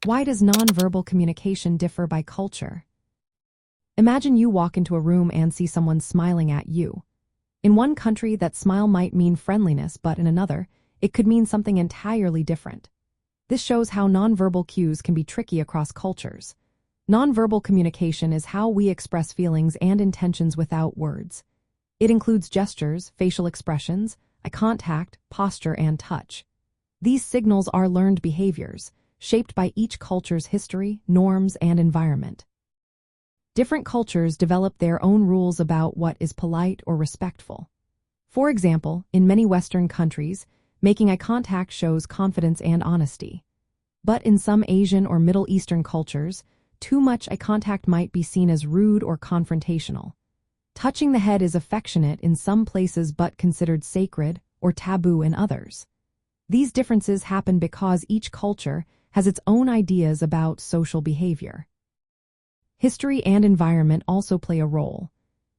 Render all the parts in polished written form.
Why does nonverbal communication differ by culture? Imagine you walk into a room and see someone smiling at you. In one country, that smile might mean friendliness, but in another, it could mean something entirely different. This shows how nonverbal cues can be tricky across cultures. Nonverbal communication is how we express feelings and intentions without words. It includes gestures, facial expressions, eye contact, posture, and touch. These signals are learned behaviors, shaped by each culture's history, norms, and environment. Different cultures develop their own rules about what is polite or respectful. For example, in many Western countries, making eye contact shows confidence and honesty. But in some Asian or Middle Eastern cultures, too much eye contact might be seen as rude or confrontational. Touching the head is affectionate in some places but considered sacred or taboo in others. These differences happen because each culture has its own ideas about social behavior. History and environment also play a role.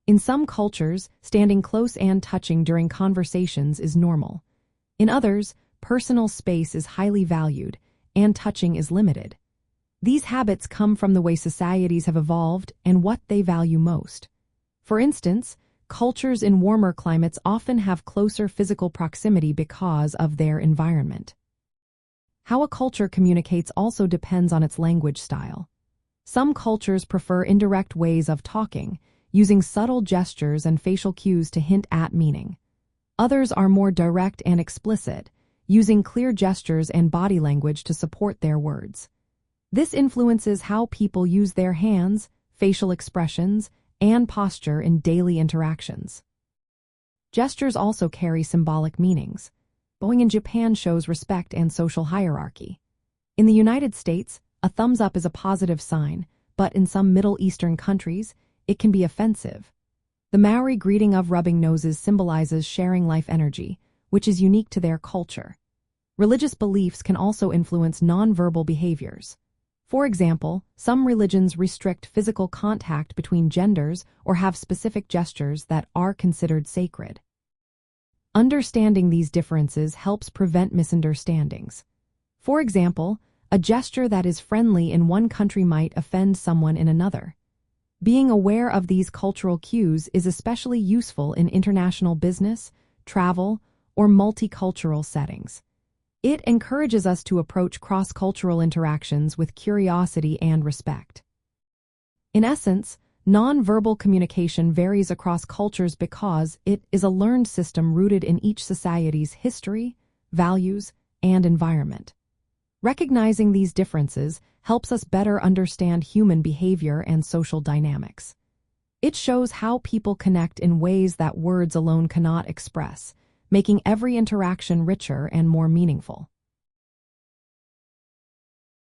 In some cultures, standing close and touching during conversations is normal. In others, personal space is highly valued, and touching is limited. These habits come from the way societies have evolved and what they value most. For instance, cultures in warmer climates often have closer physical proximity because of their environment. How a culture communicates also depends on its language style. Some cultures prefer indirect ways of talking, using subtle gestures and facial cues to hint at meaning. Others are more direct and explicit, using clear gestures and body language to support their words. This influences how people use their hands, facial expressions, and posture in daily interactions. Gestures also carry symbolic meanings. Bowing in Japan shows respect and social hierarchy. In the United States, a thumbs up is a positive sign, but in some Middle Eastern countries, it can be offensive. The Maori greeting of rubbing noses symbolizes sharing life energy, which is unique to their culture. Religious beliefs can also influence nonverbal behaviors. For example, some religions restrict physical contact between genders or have specific gestures that are considered sacred. Understanding these differences helps prevent misunderstandings. For example, a gesture that is friendly in one country might offend someone in another. Being aware of these cultural cues is especially useful in international business, travel, or multicultural settings. It encourages us to approach cross-cultural interactions with curiosity and respect. In essence, nonverbal communication varies across cultures because it is a learned system rooted in each society's history, values, and environment. Recognizing these differences helps us better understand human behavior and social dynamics. It shows how people connect in ways that words alone cannot express, making every interaction richer and more meaningful.